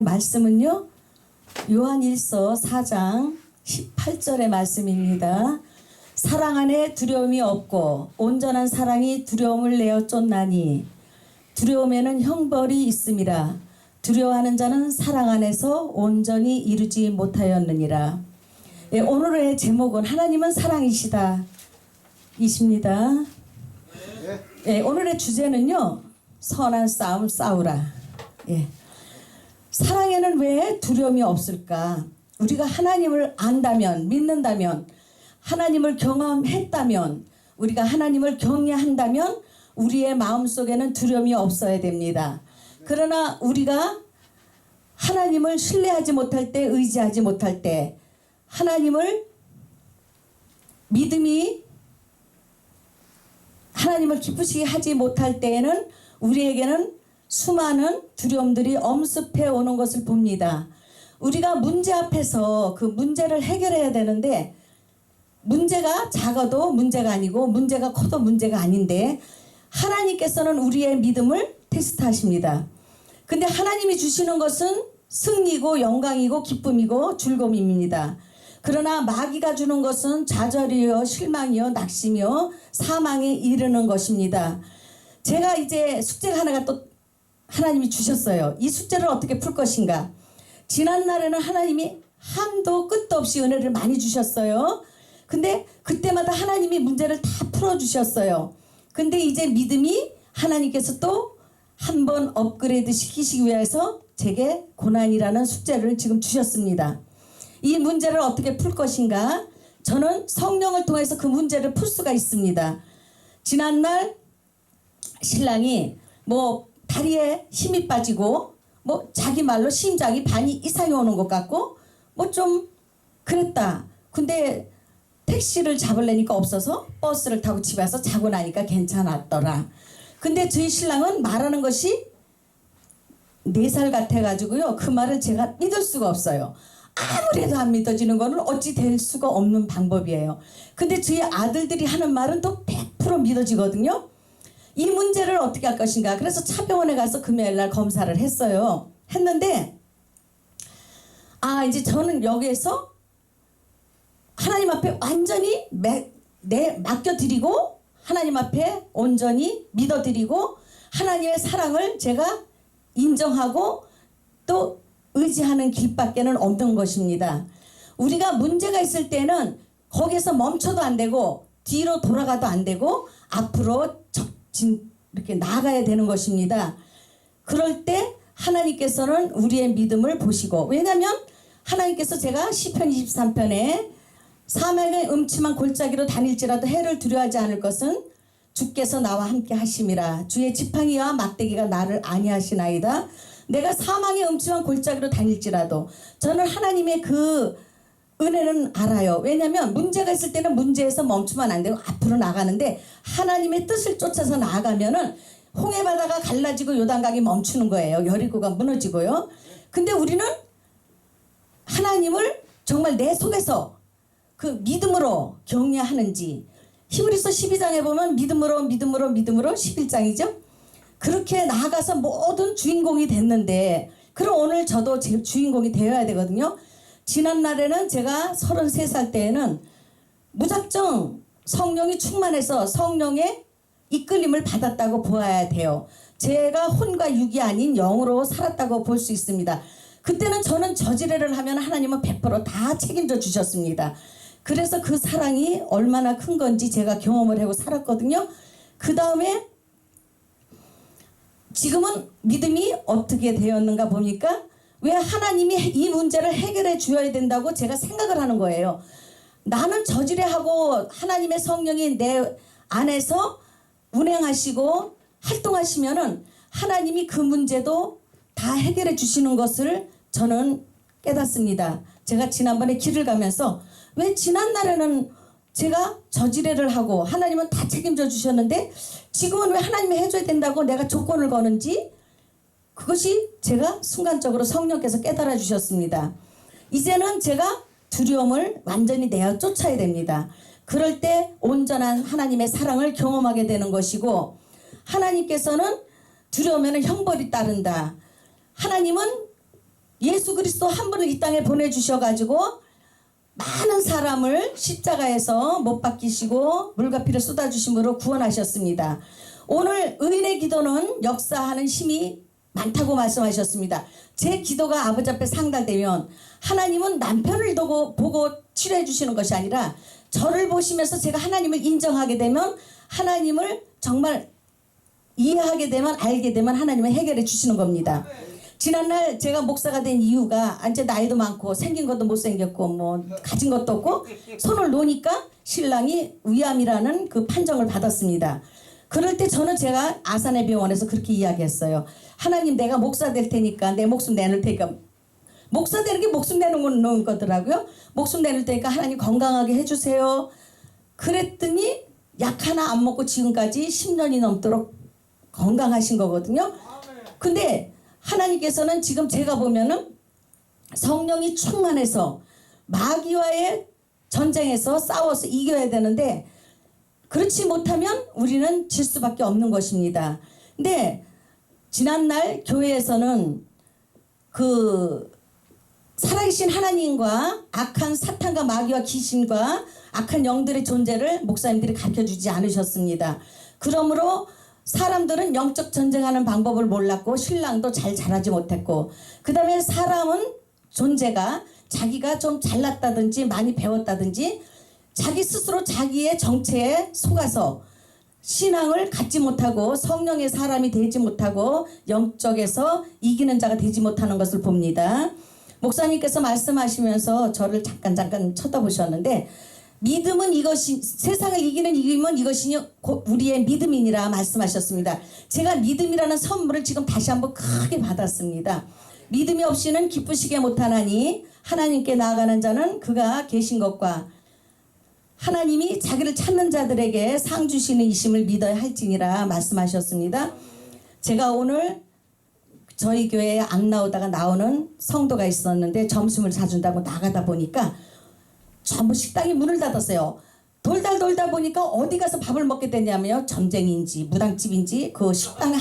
말씀은요, 요한일서 4장 18절의 말씀입니다. 사랑 안에 두려움이 없고 온전한 사랑이 두려움을 내어 쫓나니 두려움에는 형벌이 있음이라. 두려워하는 자는 사랑 안에서 온전히 이루지 못하였느니라. 예, 오늘의 제목은 하나님은 사랑이시다 이십니다. 예, 오늘의 주제는요, 선한 싸움 싸우라. 예. 사랑에는 왜 두려움이 없을까? 우리가 하나님을 안다면, 믿는다면, 하나님을 경험했다면, 우리가 하나님을 경외한다면 우리의 마음속에는 두려움이 없어야 됩니다. 그러나 우리가 하나님을 신뢰하지 못할 때, 의지하지 못할 때, 하나님을 믿음이 하나님을 기쁘시게 하지 못할 때에는 우리에게는 수많은 두려움들이 엄습해 오는 것을 봅니다. 우리가 문제 앞에서 그 문제를 해결해야 되는데, 문제가 작아도 문제가 아니고 문제가 커도 문제가 아닌데 하나님께서는 우리의 믿음을 테스트하십니다. 근데 하나님이 주시는 것은 승리고 영광이고 기쁨이고 즐거움입니다. 그러나 마귀가 주는 것은 좌절이요 실망이요 낙심이요 사망에 이르는 것입니다. 제가 이제 숙제가 하나가 또 하나님이 주셨어요. 이 숙제를 어떻게 풀 것인가. 지난날에는 하나님이 한도 끝도 없이 은혜를 많이 주셨어요. 근데 그때마다 하나님이 문제를 다 풀어주셨어요. 근데 이제 믿음이 하나님께서 또 한 번 업그레이드 시키시기 위해서 제게 고난이라는 숙제를 지금 주셨습니다. 이 문제를 어떻게 풀 것인가. 저는 성령을 통해서 그 문제를 풀 수가 있습니다. 지난날 신랑이 다리에 힘이 빠지고 자기 말로 심장이 반이 이상이 오는 것 같고 좀 그랬다. 근데 택시를 잡으려니까 없어서 버스를 타고 집에 와서 자고 나니까 괜찮았더라. 근데 저희 신랑은 말하는 것이 4살 같아가지고요, 그 말을 제가 믿을 수가 없어요. 아무래도 안 믿어지는 거는 어찌 될 수가 없는 방법이에요. 근데 저희 아들들이 하는 말은 또 100% 믿어지거든요. 이 문제를 어떻게 할 것인가. 그래서 차병원에 가서 금요일날 검사를 했어요. 했는데 이제 저는 여기에서 하나님 앞에 완전히 맡겨드리고 하나님 앞에 온전히 믿어드리고 하나님의 사랑을 제가 인정하고 또 의지하는 길밖에는 없는 것입니다. 우리가 문제가 있을 때는 거기에서 멈춰도 안 되고 뒤로 돌아가도 안 되고 앞으로 이렇게 나아가야 되는 것입니다. 그럴 때 하나님께서는 우리의 믿음을 보시고, 왜냐하면 하나님께서 제가 시편 23편에 사망의 음침한 골짜기로 다닐지라도 해를 두려워하지 않을 것은 주께서 나와 함께 하심이라. 주의 지팡이와 막대기가 나를 안위하시나이다. 내가 사망의 음침한 골짜기로 다닐지라도, 저는 하나님의 그 은혜는 알아요. 왜냐하면 문제가 있을 때는 문제에서 멈추면 안 되고 앞으로 나가는데, 하나님의 뜻을 쫓아서 나아가면은 홍해바다가 갈라지고 요단강이 멈추는 거예요. 여리고가 무너지고요. 근데 우리는 하나님을 정말 내 속에서 그 믿음으로 경외하는지, 히브리서 12장에 보면 믿음으로 11장이죠. 그렇게 나아가서 모든 주인공이 됐는데, 그럼 오늘 저도 제 주인공이 되어야 되거든요. 지난날에는 제가 33살 때에는 무작정 성령이 충만해서 성령의 이끌림을 받았다고 보아야 돼요. 제가 혼과 육이 아닌 영으로 살았다고 볼 수 있습니다. 그때는 저는 저지레를 하면 하나님은 100% 다 책임져 주셨습니다. 그래서 그 사랑이 얼마나 큰 건지 제가 경험을 하고 살았거든요. 그 다음에 지금은 믿음이 어떻게 되었는가 보니까, 왜 하나님이 이 문제를 해결해 주어야 된다고 제가 생각을 하는 거예요. 나는 저지레하고 하나님의 성령이 내 안에서 운행하시고 활동하시면은 하나님이 그 문제도 다 해결해 주시는 것을 저는 깨닫습니다. 제가 지난번에 길을 가면서 왜 지난날에는 제가 저지레를 하고 하나님은 다 책임져 주셨는데 지금은 왜 하나님이 해줘야 된다고 내가 조건을 거는지, 그것이 제가 순간적으로 성령께서 깨달아 주셨습니다. 이제는 제가 두려움을 완전히 내어 쫓아야 됩니다. 그럴 때 온전한 하나님의 사랑을 경험하게 되는 것이고, 하나님께서는 두려우면 형벌이 따른다. 하나님은 예수 그리스도 한 분을 이 땅에 보내주셔가지고 많은 사람을 십자가에서 못 박히시고 물과 피를 쏟아주심으로 구원하셨습니다. 오늘 의인의 기도는 역사하는 힘이 많다고 말씀하셨습니다. 제 기도가 아버지 앞에 상달되면 하나님은 남편을 보고 치료해 주시는 것이 아니라 저를 보시면서 제가 하나님을 인정하게 되면 하나님을 정말 이해하게 되면 알게 되면 하나님은 해결해 주시는 겁니다. 지난날 제가 목사가 된 이유가 이제 나이도 많고 생긴 것도 못생겼고 뭐 가진 것도 없고 손을 놓으니까 신랑이 위암이라는 그 판정을 받았습니다. 그럴 때 제가 아산의 병원에서 그렇게 이야기했어요. 하나님, 내가 목사 될 테니까 내 목숨 내놓을 테니까. 목사 되는 게 목숨 내놓는 거더라고요. 목숨 내놓을 테니까 하나님 건강하게 해주세요. 그랬더니 약 하나 안 먹고 지금까지 10년이 넘도록 건강하신 거거든요. 근데 하나님께서는 지금 제가 보면은 성령이 충만해서 마귀와의 전쟁에서 싸워서 이겨야 되는데 그렇지 못하면 우리는 질 수밖에 없는 것입니다. 근데 지난날 교회에서는 그 살아계신 하나님과 악한 사탄과 마귀와 귀신과 악한 영들의 존재를 목사님들이 가르쳐주지 않으셨습니다. 그러므로 사람들은 영적 전쟁하는 방법을 몰랐고 신랑도 잘 자라지 못했고 그 다음에 사람은 존재가 자기가 좀 잘났다든지 많이 배웠다든지 자기 스스로 자기의 정체에 속아서 신앙을 갖지 못하고 성령의 사람이 되지 못하고 영적에서 이기는 자가 되지 못하는 것을 봅니다. 목사님께서 말씀하시면서 저를 잠깐 쳐다보셨는데 믿음은 이것이 세상을 이기는 힘은 이것이 우리의 믿음이니라 말씀하셨습니다. 제가 믿음이라는 선물을 지금 다시 한번 크게 받았습니다. 믿음이 없이는 기쁘시게 못하나니 하나님께 나아가는 자는 그가 계신 것과 하나님이 자기를 찾는 자들에게 상 주시는 이심을 믿어야 할지니라 말씀하셨습니다. 제가 오늘 저희 교회에 안 나오다가 나오는 성도가 있었는데 점심을 사준다고 나가다 보니까 전부 식당이 문을 닫았어요. 돌다 보니까 어디 가서 밥을 먹게 되냐면요. 점쟁인지 무당집인지 그 식당에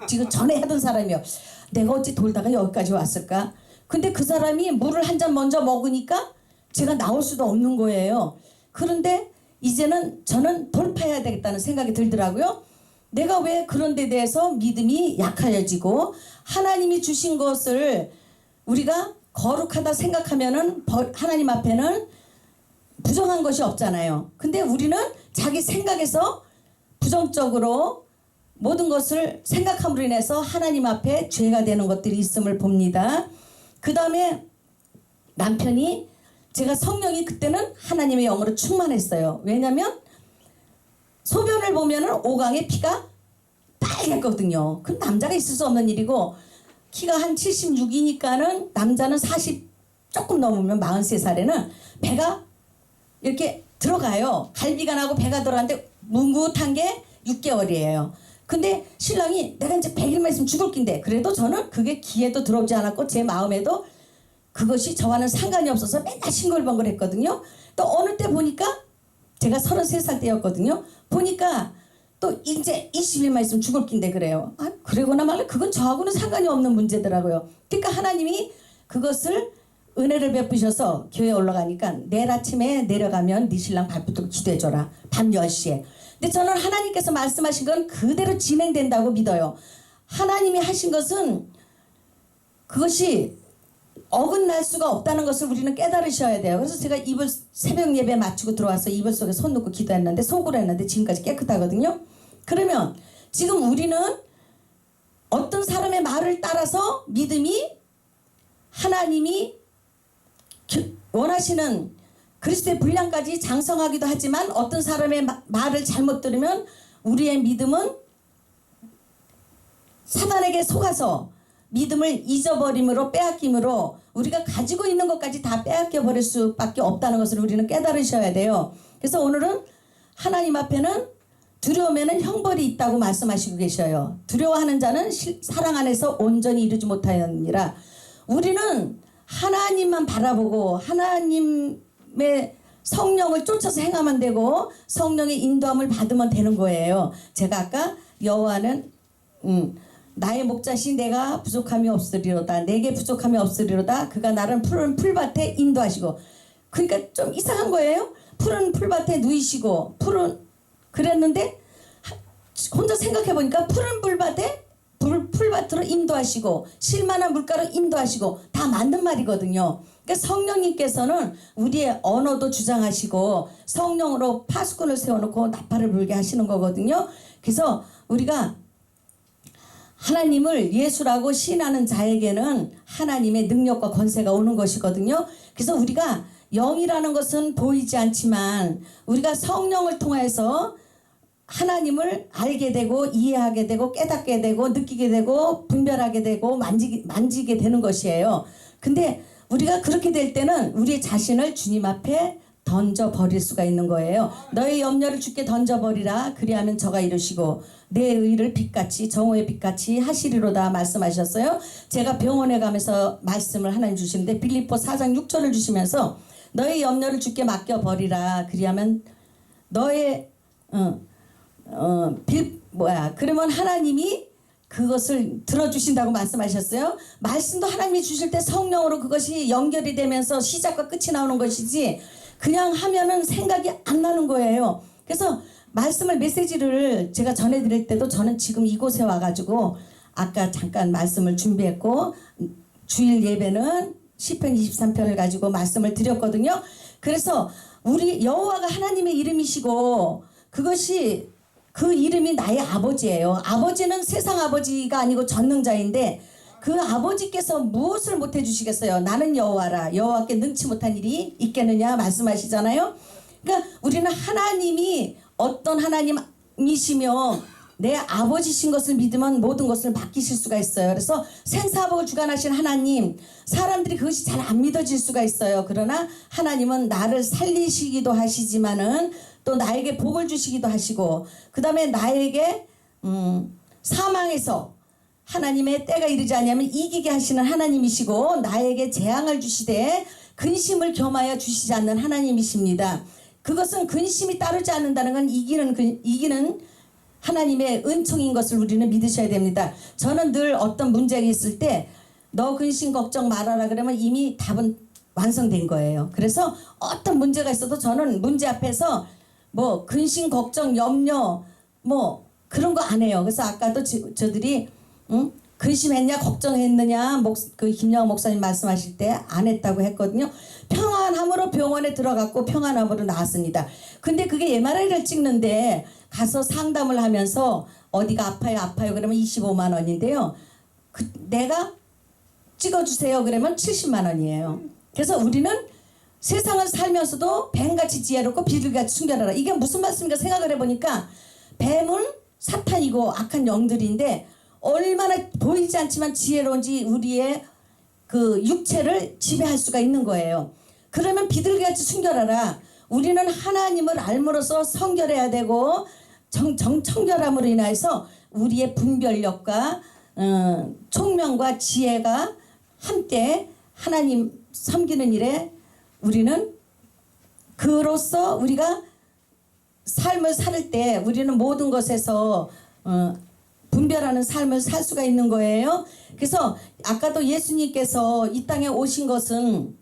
지금 전에 하던 사람이요. 내가 어찌 돌다가 여기까지 왔을까? 근데 그 사람이 물을 한 잔 먼저 먹으니까 제가 나올 수도 없는 거예요. 그런데 이제는 저는 돌파해야 되겠다는 생각이 들더라고요. 내가 왜 그런 데 대해서 믿음이 약해지고 하나님이 주신 것을 우리가 거룩하다 생각하면은 하나님 앞에는 부정한 것이 없잖아요. 근데 우리는 자기 생각에서 부정적으로 모든 것을 생각함으로 인해서 하나님 앞에 죄가 되는 것들이 있음을 봅니다. 그 다음에 남편이 제가 성령이 그때는 하나님의 영으로 충만했어요. 왜냐면 소변을 보면은 오강에 피가 빨갛거든요. 그 남자가 있을 수 없는 일이고 키가 한 76이니까는 남자는 40 조금 넘으면 43살에는 배가 이렇게 들어가요. 갈비가 나고 배가 들어가는데 뭉긋한 게 6개월이에요. 근데 신랑이 내가 이제 100일만 있으면 죽을 낀데 그래도 저는 그게 귀에도 들어오지 않았고 제 마음에도 그것이 저와는 상관이 없어서 맨날 싱글벙글했거든요. 또 어느 때 보니까 제가 33살 때였거든요. 보니까 또 이제 20일만 있으면 죽을 낀데 그래요. 그러거나 말래 그건 저하고는 상관이 없는 문제더라고요. 그러니까 하나님이 그것을 은혜를 베푸셔서 교회에 올라가니까 내일 아침에 내려가면 네 신랑 발 붙들고 기도해줘라. 밤 10시에. 근데 저는 하나님께서 말씀하신 건 그대로 진행된다고 믿어요. 하나님이 하신 것은 그것이 어긋날 수가 없다는 것을 우리는 깨달으셔야 돼요. 그래서 제가 새벽 예배 마치고 들어와서 이불 속에 손 넣고 기도했는데 속으로 했는데 지금까지 깨끗하거든요. 그러면 지금 우리는 어떤 사람의 말을 따라서 믿음이 하나님이 원하시는 그리스도의 분량까지 장성하기도 하지만 어떤 사람의 말을 잘못 들으면 우리의 믿음은 사단에게 속아서 믿음을 잊어버림으로 빼앗김으로 우리가 가지고 있는 것까지 다 빼앗겨 버릴 수밖에 없다는 것을 우리는 깨달으셔야 돼요. 그래서 오늘은 하나님 앞에는 두려움에는 형벌이 있다고 말씀하시고 계셔요. 두려워하는 자는 사랑 안에서 온전히 이루지 못하였느니라. 우리는 하나님만 바라보고 하나님의 성령을 쫓아서 행하면 되고 성령의 인도함을 받으면 되는 거예요. 제가 아까 여호와는 나의 목자신 내가 부족함이 없으리로다. 내게 부족함이 없으리로다. 그가 나를 푸른 풀밭에 인도하시고. 그러니까 좀 이상한 거예요. 푸른 풀밭에 누이시고 그랬는데 혼자 생각해 보니까 푸른 풀밭으로 인도하시고 쉴만한 물가로 인도하시고 다 맞는 말이거든요. 그러니까 성령님께서는 우리의 언어도 주장하시고 성령으로 파수꾼을 세워놓고 나팔을 불게 하시는 거거든요. 그래서 우리가 하나님을 예수라고 시인하는 자에게는 하나님의 능력과 권세가 오는 것이거든요. 그래서 우리가 영이라는 것은 보이지 않지만 우리가 성령을 통해서 하나님을 알게 되고 이해하게 되고 깨닫게 되고 느끼게 되고 분별하게 되고 만지게 되는 것이에요. 근데 우리가 그렇게 될 때는 우리 자신을 주님 앞에 던져버릴 수가 있는 거예요. 너의 염려를 주께 던져버리라. 그리하면 저가 이루시고 내 의를 빛같이 정오의 빛같이 하시리로다 말씀하셨어요. 제가 병원에 가면서 말씀을 하나님 주시는데 빌립보 4장 6절을 주시면서 너의 염려를 주께 맡겨버리라. 그리하면 너의 그러면 하나님이 그것을 들어주신다고 말씀하셨어요. 말씀도 하나님이 주실 때 성령으로 그것이 연결이 되면서 시작과 끝이 나오는 것이지 그냥 하면은 생각이 안 나는 거예요. 그래서 메시지를 제가 전해드릴 때도 저는 지금 이곳에 와가지고 아까 잠깐 말씀을 준비했고 주일 예배는 시편 23편을 가지고 말씀을 드렸거든요. 그래서 우리 여호와가 하나님의 이름이시고 그것이 그 이름이 나의 아버지예요. 아버지는 세상 아버지가 아니고 전능자인데 그 아버지께서 무엇을 못해 주시겠어요? 나는 여호와라. 여호와께 능치 못한 일이 있겠느냐 말씀하시잖아요. 그러니까 우리는 하나님이 어떤 하나님이시며 내 아버지신 것을 믿으면 모든 것을 맡기실 수가 있어요. 그래서 생사복을 주관하신 하나님, 사람들이 그것이 잘 안 믿어질 수가 있어요. 그러나 하나님은 나를 살리시기도 하시지만은 또 나에게 복을 주시기도 하시고 그 다음에 나에게 사망에서 하나님의 때가 이르지 않으면 이기게 하시는 하나님이시고 나에게 재앙을 주시되 근심을 겸하여 주시지 않는 하나님이십니다. 그것은 근심이 따르지 않는다는 건 이기는 하나님의 은총인 것을 우리는 믿으셔야 됩니다. 저는 늘 어떤 문제가 있을 때 너 근심 걱정 말아라 그러면 이미 답은 완성된 거예요. 그래서 어떤 문제가 있어도 저는 문제 앞에서 뭐 근심 걱정 염려 뭐 그런 거 안 해요. 그래서 아까도 저들이 근심했냐 걱정했느냐 그 김영호 목사님 말씀하실 때 안 했다고 했거든요. 평안함으로 병원에 들어갔고 평안함으로 나왔습니다. 근데 그게 MRI를 찍는데 가서 상담을 하면서 어디가 아파요 그러면 25만 원인데요. 내가 찍어주세요 그러면 70만 원이에요. 그래서 우리는 세상을 살면서도 뱀같이 지혜롭고 비둘기같이 순결하라. 이게 무슨 말씀인가 생각을 해보니까 뱀은 사탄이고 악한 영들인데 얼마나 보이지 않지만 지혜로운지 우리의 그 육체를 지배할 수가 있는 거예요. 그러면 비둘기같이 순결하라. 우리는 하나님을 알므로써 성결해야 되고 청결함으로 인해서 우리의 분별력과 총명과 지혜가 함께 하나님 섬기는 일에 우리는 그로써 우리가 삶을 살 때 우리는 모든 것에서 분별하는 삶을 살 수가 있는 거예요. 그래서 아까도 예수님께서 이 땅에 오신 것은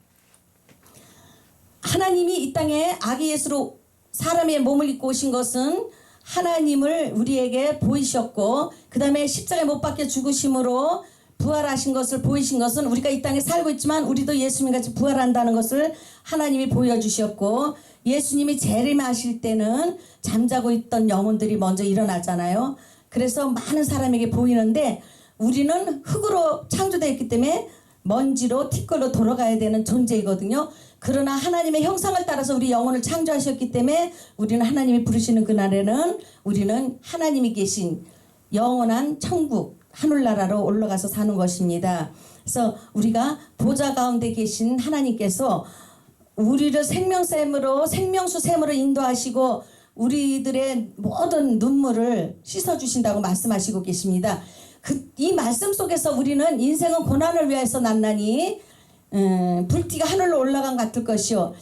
하나님이 이 땅에 아기 예수로 사람의 몸을 입고 오신 것은 하나님을 우리에게 보이셨고 그 다음에 십자가에 못 박혀 죽으심으로 부활하신 것을 보이신 것은 우리가 이 땅에 살고 있지만 우리도 예수님같이 부활한다는 것을 하나님이 보여주셨고 예수님이 재림하실 때는 잠자고 있던 영혼들이 먼저 일어나잖아요. 그래서 많은 사람에게 보이는데 우리는 흙으로 창조되어 있기 때문에 먼지로 티끌로 돌아가야 되는 존재이거든요. 그러나 하나님의 형상을 따라서 우리 영혼을 창조하셨기 때문에 우리는 하나님이 부르시는 그날에는 우리는 하나님이 계신 영원한 천국 하늘나라로 올라가서 사는 것입니다. 그래서 우리가 보좌 가운데 계신 하나님께서 우리를 생명수샘으로 인도하시고 우리들의 모든 눈물을 씻어주신다고 말씀하시고 계십니다. 이 말씀 속에서 우리는 인생은 고난을 위해서 났나니 불띠가 하늘로 올라간 같을 것이요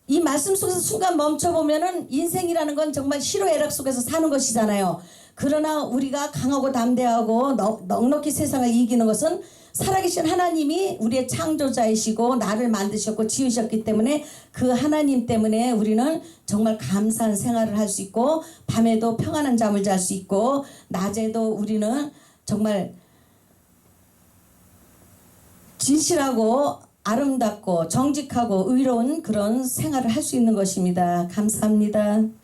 이 말씀 속에서 순간 멈춰보면은 인생이라는 건 정말 희로애락 속에서 사는 것이잖아요. 그러나 우리가 강하고 담대하고 넉넉히 세상을 이기는 것은 살아계신 하나님이 우리의 창조자이시고 나를 만드셨고 지으셨기 때문에 그 하나님 때문에 우리는 정말 감사한 생활을 할 수 있고 밤에도 평안한 잠을 잘 수 있고 낮에도 우리는 정말 진실하고 아름답고 정직하고 의로운 그런 생활을 할 수 있는 것입니다. 감사합니다.